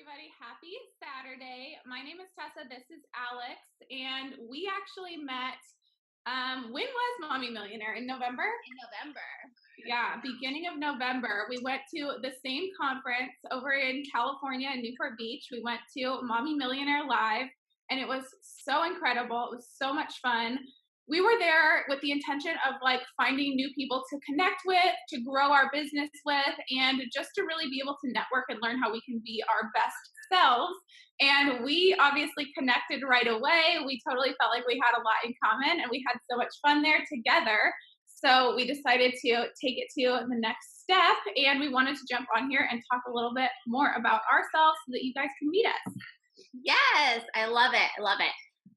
everybody. Happy Saturday. My name is Tessa. This is Alex. And we actually met, when was Mommy Millionaire? In November? In November. Yeah, beginning of November. We went to the same conference over in California in Newport Beach. We went to Mommy Millionaire Live, and it was so incredible. It was so much fun. We were there with the intention of like finding new people to connect with, to grow our business with, and just to really be able to network and learn how we can be our best selves. And we obviously connected right away. We totally felt like we had a lot in common and we had so much fun there together. So we decided to take it to the next step, and we wanted to jump on here and talk a little bit more about ourselves so that you guys can meet us. Yes, I love it. I love it.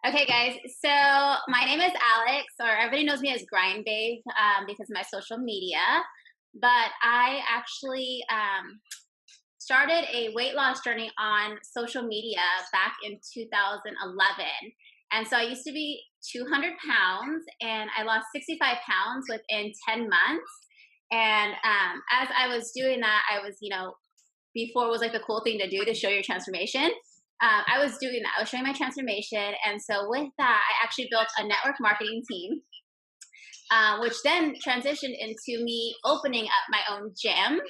Okay, guys. So my name is Alex, or everybody knows me as Grind Babe because of my social media. But I actually started a weight loss journey on social media back in 2011. And so I used to be 200 pounds, and I lost 65 pounds within 10 months. And as I was doing that, I was, before it was like the cool thing to do to show your transformation. I was doing that. I was showing my transformation. And so with that, I actually built a network marketing team, which then transitioned into me opening up my own gym.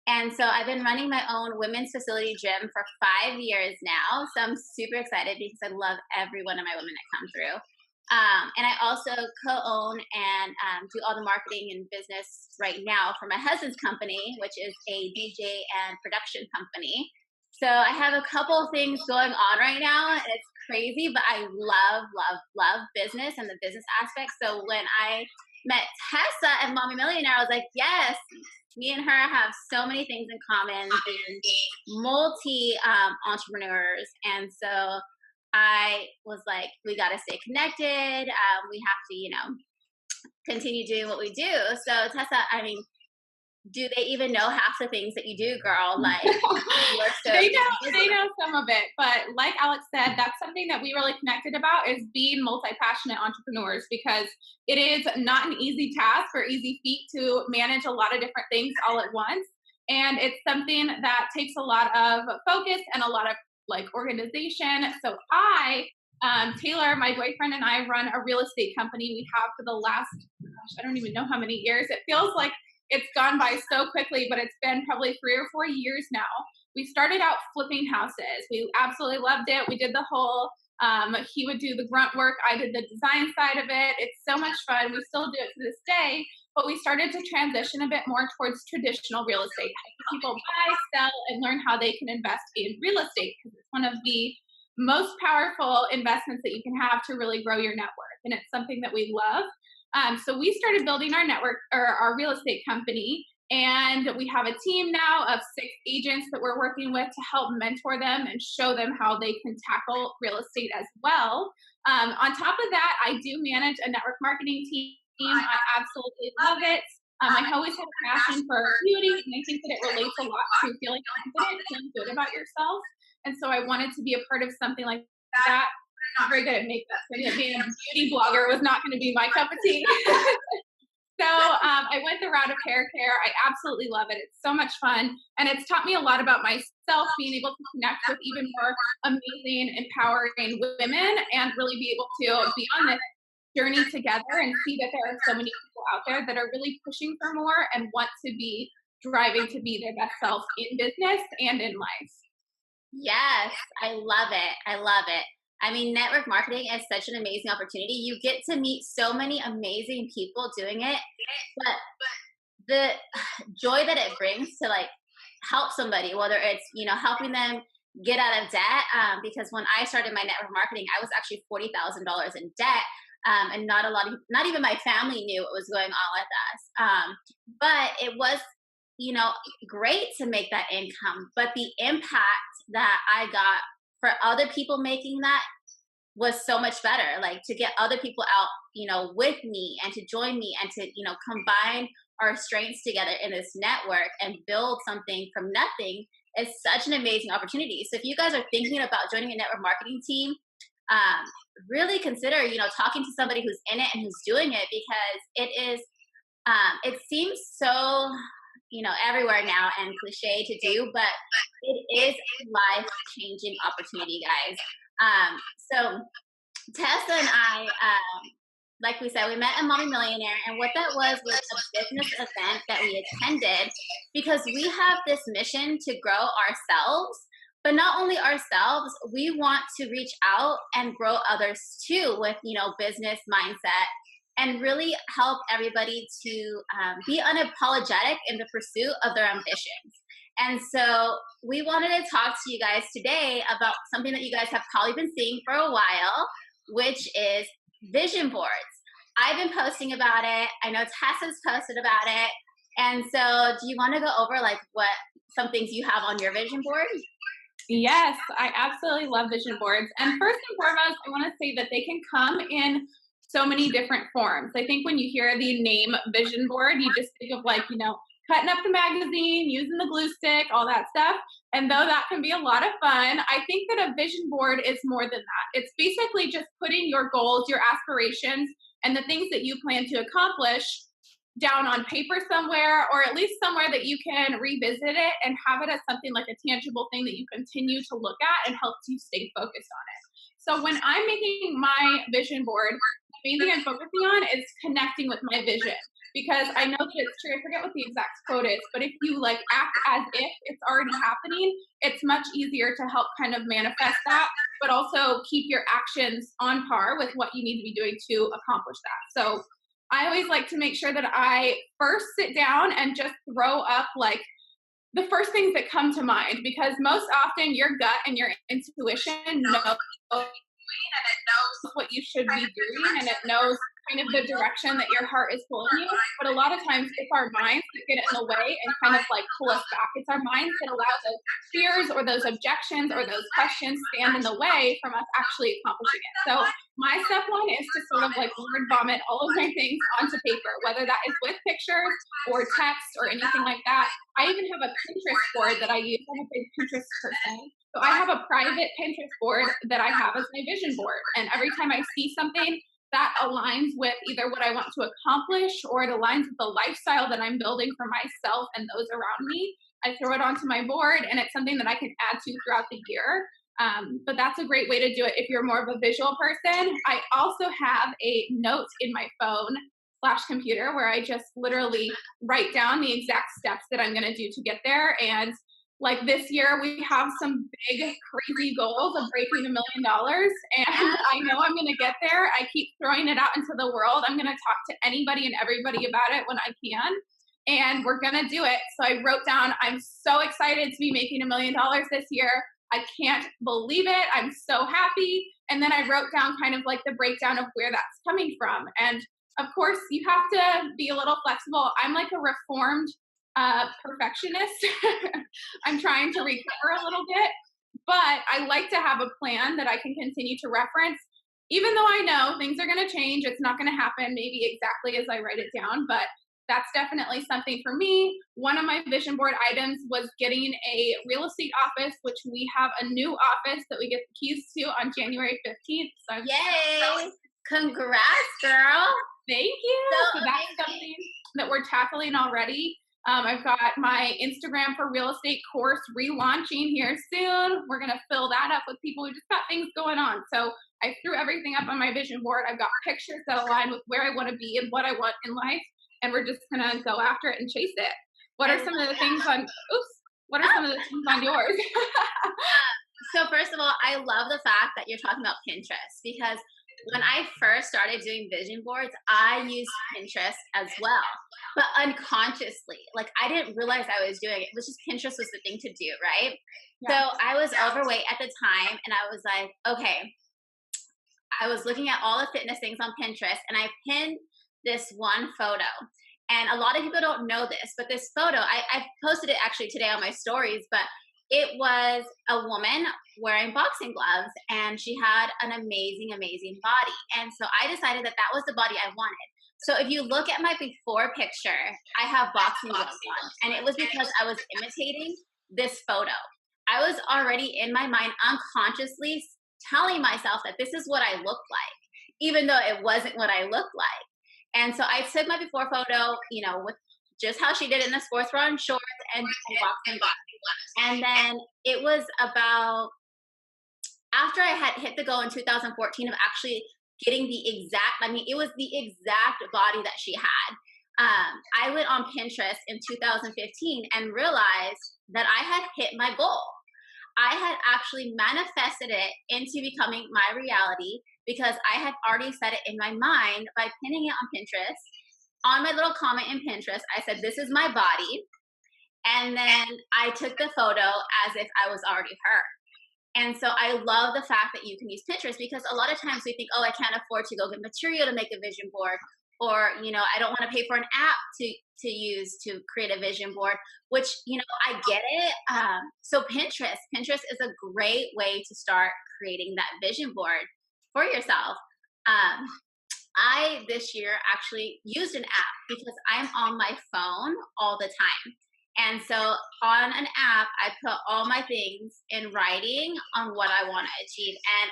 And so I've been running my own women's facility gym for 5 years now. So I'm super excited because I love every one of my women that come through. And I also co-own and do all the marketing and business right now for my husband's company, which is a DJ and production company. So I have a couple of things going on right now, and it's crazy, but I love, love, love business and the business aspect. So when I met Tessa and Mommy Millionaire, I was like, yes, me and her have so many things in common, being multi-entrepreneurs. And so I was like, we got to stay connected. We have to, continue doing what we do. So Tessa, do they even know half the things that you do, girl? Like, they know some of it, but like Alex said, that's something that we really connected about is being multi-passionate entrepreneurs, because it is not an easy task or easy feat to manage a lot of different things all at once. And it's something that takes a lot of focus and a lot of like organization. So Taylor, my boyfriend, and I run a real estate company. We have for the last, I don't even know how many years. It feels like it's gone by so quickly, but it's been probably 3 or 4 years now. We started out flipping houses. We absolutely loved it. We did the whole, he would do the grunt work. I did the design side of it. It's so much fun. We still do it to this day, but we started to transition a bit more towards traditional real estate. People buy, sell, and learn how they can invest in real estate, because it's one of the most powerful investments that you can have to really grow your net worth. And it's something that we love. So we started building our network, or our real estate company, and we have a team now of 6 agents that we're working with to help mentor them and show them how they can tackle real estate as well. On top of that, I do manage a network marketing team. I absolutely love it. I always had a passion for beauty, and I think that it relates a lot to feeling confident, feeling good about yourself. And so I wanted to be a part of something like that. Not very good at makeup, so being a beauty blogger was not going to be my cup of tea. So I went the route of hair care. I absolutely love it. It's so much fun, and it's taught me a lot about myself, being able to connect with even more amazing, empowering women, and really be able to be on this journey together and see that there are so many people out there that are really pushing for more and want to be driving to be their best self in business and in life. Yes, I love it. I love it. Network marketing is such an amazing opportunity. You get to meet so many amazing people doing it, but the joy that it brings to like help somebody, whether it's, helping them get out of debt. Because when I started my network marketing, I was actually $40,000 in debt. And not even my family knew what was going on with us. But it was, great to make that income, but the impact that I got for other people making that was so much better. Like to get other people out, with me and to join me and to, combine our strengths together in this network and build something from nothing is such an amazing opportunity. So if you guys are thinking about joining a network marketing team, really consider, talking to somebody who's in it and who's doing it, because it is, it seems so everywhere now and cliche to do, but it is a life-changing opportunity, guys. So Tessa and I, like we said, we met a Mommy Millionaire, and what that was a business event that we attended because we have this mission to grow ourselves, but not only ourselves, we want to reach out and grow others too with, business mindset and really help everybody to be unapologetic in the pursuit of their ambitions. And so we wanted to talk to you guys today about something that you guys have probably been seeing for a while, which is vision boards. I've been posting about it. I know Tessa's posted about it. And so do you want to go over what some things you have on your vision board? Yes, I absolutely love vision boards. And first and foremost, I want to say that they can come in so many different forms. I think when you hear the name vision board, you just think of cutting up the magazine, using the glue stick, all that stuff. And though that can be a lot of fun, I think that a vision board is more than that. It's basically just putting your goals, your aspirations, and the things that you plan to accomplish down on paper somewhere, or at least somewhere that you can revisit it and have it as something like a tangible thing that you continue to look at and helps you stay focused on it. So when I'm making my vision board, the main thing I'm focusing on is connecting with my vision. Because I know that it's true, I forget what the exact quote is, but if you act as if it's already happening, it's much easier to help kind of manifest that, but also keep your actions on par with what you need to be doing to accomplish that. So I always like to make sure that I first sit down and just throw up the first things that come to mind, because most often your gut and your intuition knows and it knows what you should be doing, and it knows kind of the direction that your heart is pulling you. But a lot of times it's our minds that get in the way and kind of pull us back. It's our minds that allow those fears or those objections or those questions stand in the way from us actually accomplishing it. So my step one is to sort of word vomit all of my things onto paper, whether that is with pictures or text or anything like that. I even have a Pinterest board that I use. I'm a big Pinterest person. So I have a private Pinterest board that I have as my vision board. And every time I see something that aligns with either what I want to accomplish or it aligns with the lifestyle that I'm building for myself and those around me, I throw it onto my board, and it's something that I can add to throughout the year. But that's a great way to do it if you're more of a visual person. I also have a note in my phone / computer where I just literally write down the exact steps that I'm going to do to get there. And this year, we have some big, crazy goals of breaking $1 million, and I know I'm going to get there. I keep throwing it out into the world. I'm going to talk to anybody and everybody about it when I can, and we're going to do it. So I wrote down, I'm so excited to be making $1 million this year. I can't believe it. I'm so happy. And then I wrote down kind of the breakdown of where that's coming from. And of course, you have to be a little flexible. I'm a reformed perfectionist. I'm trying to recover a little bit, but I like to have a plan that I can continue to reference, even though I know things are going to change. It's not going to happen maybe exactly as I write it down, but that's definitely something for me. One of my vision board items was getting a real estate office, which we have a new office that we get the keys to on January 15th. So yay! Congrats, girl. Thank you. So that's something that we're tackling already. I've got my Instagram for real estate course relaunching here soon. We're going to fill that up with people who just got things going on. So I threw everything up on my vision board. I've got pictures that align with where I want to be and what I want in life. And we're just going to go after it and chase it. What are some of the things on yours? So first of all, I love the fact that you're talking about Pinterest, because when I first started doing vision boards, I used Pinterest as well, but unconsciously. I didn't realize I was doing it. It was just Pinterest was the thing to do, right? Yeah. So I was overweight at the time, and I was like, okay. I was looking at all the fitness things on Pinterest, and I pinned this one photo. And a lot of people don't know this, but this photo, I posted it actually today on my stories, but it was a woman wearing boxing gloves, and she had an amazing, amazing body. And so I decided that that was the body I wanted. So if you look at my before picture, I have boxing gloves on, and it was because I was imitating this photo. I was already in my mind unconsciously telling myself that this is what I look like, even though it wasn't what I looked like. And so I took my before photo, with just how she did in the sports bra and shorts and boxing gloves. And then it was about after I had hit the goal in 2014 of actually getting the exact, I mean, it was the exact body that she had. I went on Pinterest in 2015 and realized that I had hit my goal. I had actually manifested it into becoming my reality because I had already set it in my mind by pinning it on Pinterest. On my little comment in Pinterest, I said, "This is my body." And then I took the photo as if I was already her. And so I love the fact that you can use Pinterest because a lot of times we think, oh, I can't afford to go get material to make a vision board. Or, you know, I don't want to pay for an app to use to create a vision board, which, you know, I get it. So Pinterest is a great way to start creating that vision board for yourself. I this year actually used an app because I'm on my phone all the time. And so on an app, I put all my things in writing on what I want to achieve. And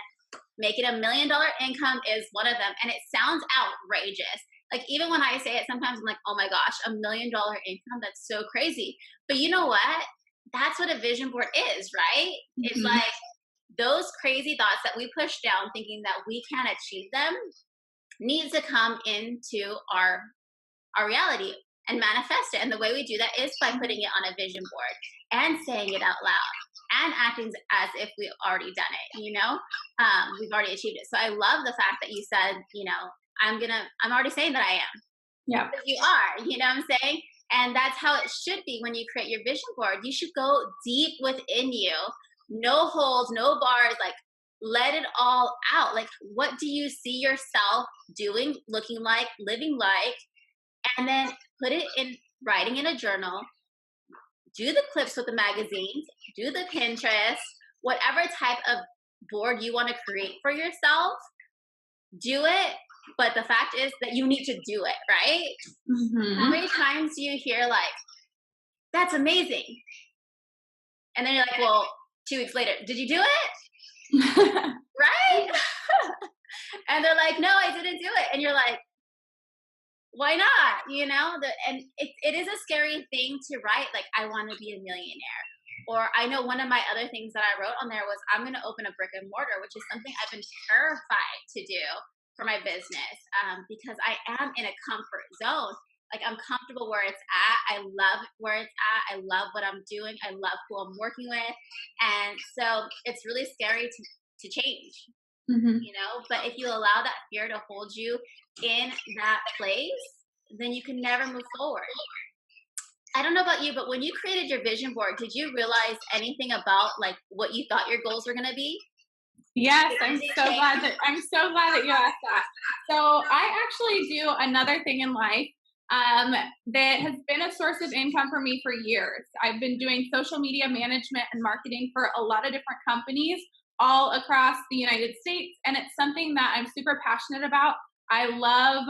making $1 million income is one of them. And it sounds outrageous. Like, even when I say it, sometimes I'm like, oh my gosh, $1 million income, that's so crazy. But you know what? That's what a vision board is, right? Mm-hmm. It's like those crazy thoughts that we push down thinking that we can't achieve them needs to come into our reality and manifest it. And the way we do that is by putting it on a vision board and saying it out loud and acting as if we've already done it, you know? We've already achieved it. So I love the fact that you said, you know, I'm already saying that I am. Yeah. You are, you know what I'm saying? And that's how it should be when you create your vision board. You should go deep within you. No holes, no bars, like let it all out. Like, what do you see yourself doing, looking like, living like? And then put it in writing in a journal. Do the clips with the magazines, do the Pinterest, whatever type of board you want to create for yourself, do it. But the fact is that you need to do it, right? Mm-hmm. How many times do you hear like, that's amazing? And then you're like, well, 2 weeks later, did you do it? Right? And they're like, no, I didn't do it. And you're like, why not? You know, and it is a scary thing to write, like, I want to be a millionaire. Or I know one of my other things that I wrote on there was I'm going to open a brick and mortar, which is something I've been terrified to do for my business because I am in a comfort zone. Like, I'm comfortable where it's at. I love where it's at. I love what I'm doing. I love who I'm working with. And so it's really scary to change, you know, but if you allow that fear to hold you in that place, then you can never move forward. I don't know about you, but when you created your vision board, did you realize anything about like what you thought your goals were going to be? Yes, I'm so glad that you asked that. So I actually do another thing in life that has been a source of income for me for years. I've been doing social media management and marketing for a lot of different companies all across the United States, and it's something that I'm super passionate about. I love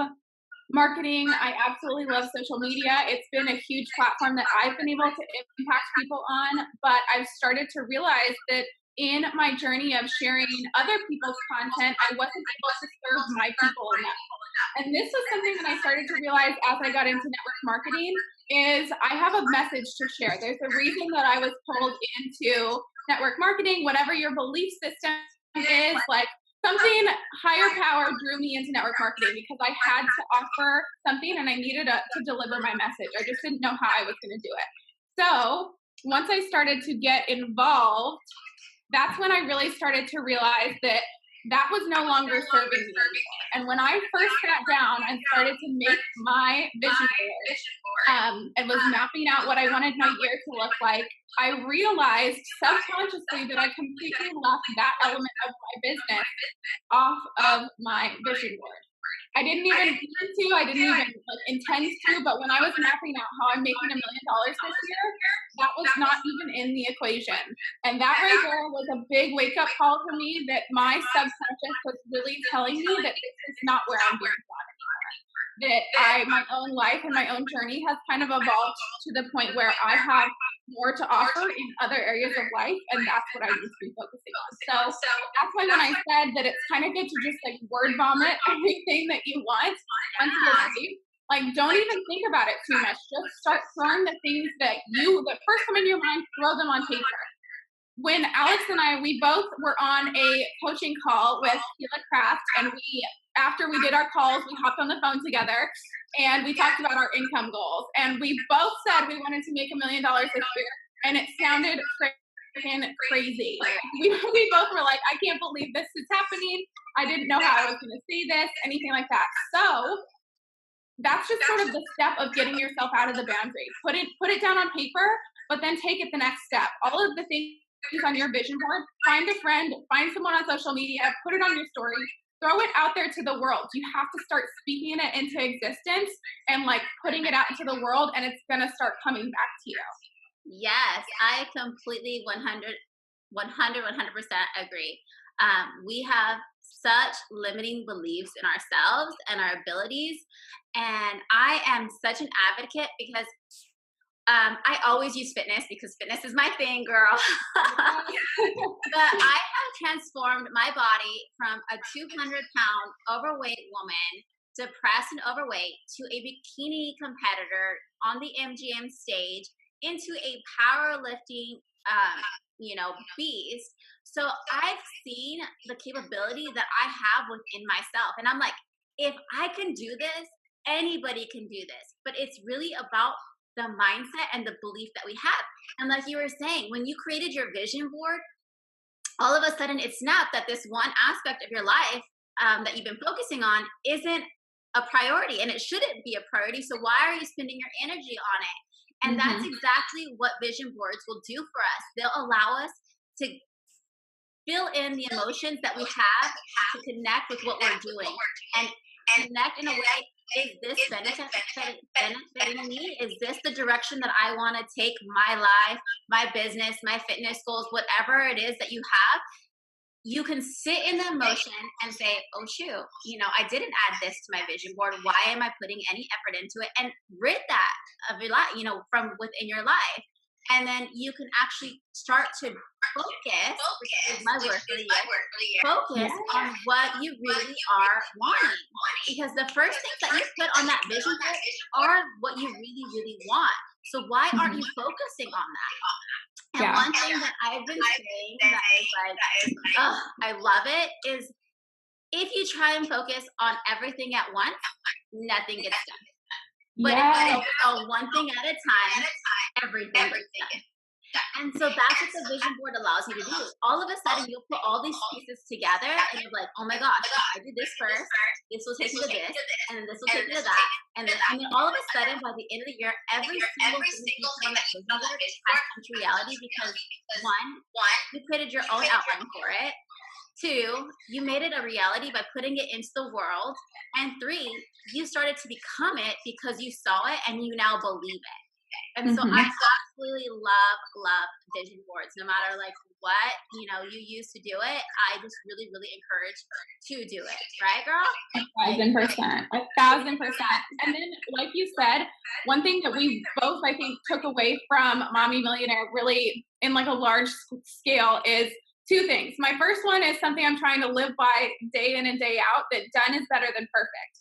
marketing. I absolutely love social media. It's been a huge platform that I've been able to impact people on, but I've started to realize that in my journey of sharing other people's content, I wasn't able to serve my people enough. And this was something that I started to realize as I got into network marketing is I have a message to share. There's a reason that I was pulled into network marketing, whatever your belief system is, like something higher power drew me into network marketing because I had to offer something and I needed to deliver my message. I just didn't know how I was going to do it. So once I started to get involved, that's when I really started to realize that that was no longer serving me anymore. And when I first sat down and started to make my vision board and was mapping out what I wanted my year to look like, I realized subconsciously that I completely left that element of my business off of my vision board. I didn't even plan to, I didn't even intend to, but when I was mapping out how I'm making $1 million this year, that was not even in the equation. And that right there was a big wake-up call for me that my subconscious was really telling me that this is not where I'm being brought anymore. That my own life and my own journey has kind of evolved to the point where I have more to offer in other areas of life, and that's what I need to be focusing on. So that's why when I said that it's kind of good to just like word vomit everything that you want onto your life, Like, don't even think about it too much. Just start throwing the things that first come into your mind, throw them on paper. When Alex and I, we both were on a coaching call with Sheila Craft, and after we did our calls, we hopped on the phone together and we talked about our income goals. And we both said we wanted to make $1 million this year, and it sounded freaking crazy. We both were like, I can't believe this is happening. I didn't know how I was going to say this, anything like that. So that's just sort of the step of getting yourself out of the boundary. Put it down on paper, but then take it the next step. All of the things on your vision board, find a friend, find someone on social media, put it on your story, throw it out there to the world. You have to start speaking it into existence and like putting it out into the world, and it's going to start coming back to you. Yes, I completely 100% agree. We have such limiting beliefs in ourselves and our abilities. And I am such an advocate because I always use fitness because fitness is my thing, girl. But I have transformed my body from a 200-pound overweight woman, depressed and overweight, to a bikini competitor on the MGM stage, into a powerlifting, beast. So I've seen the capability that I have within myself. And I'm like, if I can do this, anybody can do this. But it's really about the mindset and the belief that we have. And like you were saying, when you created your vision board, all of a sudden it snapped that this one aspect of your life that you've been focusing on isn't a priority, and it shouldn't be a priority. So why are you spending your energy on it? And that's exactly what vision boards will do for us. They'll allow us to fill in the emotions that we have to connect with what we're doing and connect in a way. Is this benefiting me? Is this the direction that I want to take my life, my business, my fitness goals, whatever it is that you have? You can sit in the emotion and say, oh, shoot, I didn't add this to my vision board. Why am I putting any effort into it? And rid that of your life, from within your life. And then you can actually start to focus, which is my word for the year, focus on what you really are wanting. Because the first things that you put on that vision board are what you really, really want. So why aren't you focusing on that? And one thing that I've been saying that is like, I love it, is if you try and focus on everything at once, nothing gets done. But if you focus on one thing at a time, everything gets done. And so that's what the vision board allows you to do. All of a sudden, you'll put all these pieces together, and you're like, oh my gosh, I did this first. This will take me to this, and then this will take me to that. And then all of a sudden, by the end of the year, every single thing that you put on that vision board has come to reality because one, you created your own outline for it. Two, you made it a reality by putting it into the world. And three, you started to become it because you saw it and you now believe it. And so I absolutely love vision boards. No matter like what, you used to do it, I just really, really encourage to do it. Right, girl? 1,000%. And then, like you said, one thing that we both, I think, took away from Mommy Millionaire really in like a large scale is two things. My first one is something I'm trying to live by day in and day out, that done is better than perfect.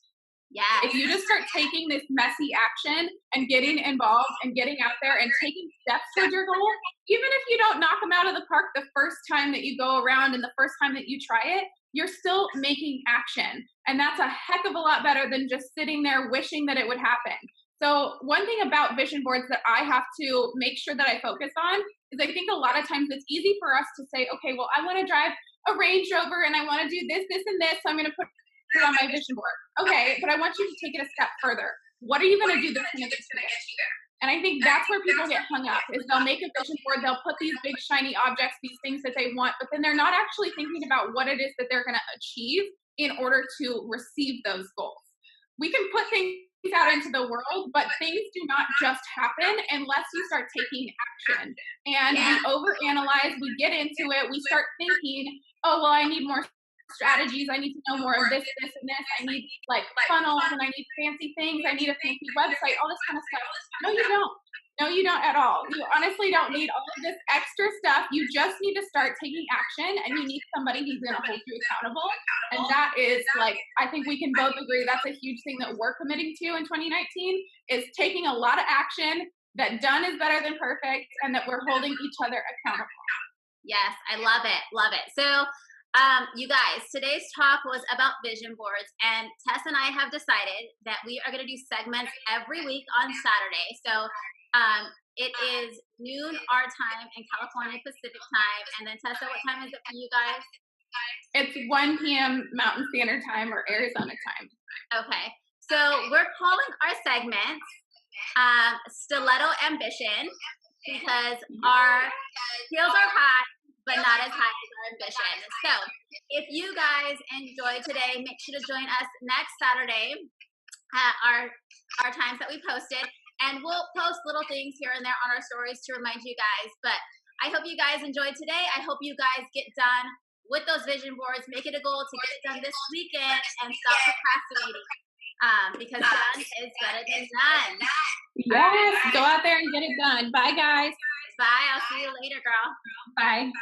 Yeah. If you just start taking this messy action and getting involved and getting out there and taking steps towards your goal, even if you don't knock them out of the park the first time that you go around and the first time that you try it, you're still making action. And that's a heck of a lot better than just sitting there wishing that it would happen. So one thing about vision boards that I have to make sure that I focus on is I think a lot of times it's easy for us to say, okay, well, I want to drive a Range Rover and I want to do this, this, and this. So I'm going to put it on my vision board. Okay, but I want you to take it a step further. What are you going to do that's going to get you there? And I think that's where people get hung up, is they'll make a vision board, they'll put these big shiny objects, these things that they want, but then they're not actually thinking about what it is that they're going to achieve in order to receive those goals. We can put things out into the world, but things do not just happen unless you start taking action. And we overanalyze, we get into it, we start thinking, oh, well, I need more strategies, I need to know more of this, this, and this, I need like funnels, and I need fancy things, I need a fancy website, all this kind of stuff. No, you don't. No, you don't at all. You honestly don't need all of this extra stuff. You just need to start taking action, and you need somebody who's going to hold you accountable. And that is like, I think we can both agree that's a huge thing that we're committing to in 2019 is taking a lot of action, that done is better than perfect, and that we're holding each other accountable. Yes, I love it. Love it. So, you guys, today's talk was about vision boards, and Tess and I have decided that we are going to do segments every week on Saturday. So, it is noon our time in California Pacific time, and then Tessa, what time is it for you guys? It's 1 p.m. Mountain Standard Time or Arizona time. Okay, so we're calling our segments Stiletto Ambition because our heels are high, but not as high as our ambition. So if you guys enjoyed today, make sure to join us next Saturday at our times that we posted. And we'll post little things here and there on our stories to remind you guys. But I hope you guys enjoyed today. I hope you guys get done with those vision boards. Make it a goal to get it done this weekend and stop procrastinating. Because done is better than none. Yes, go out there and get it done. Bye, guys. Bye. I'll see you later, girl. Bye.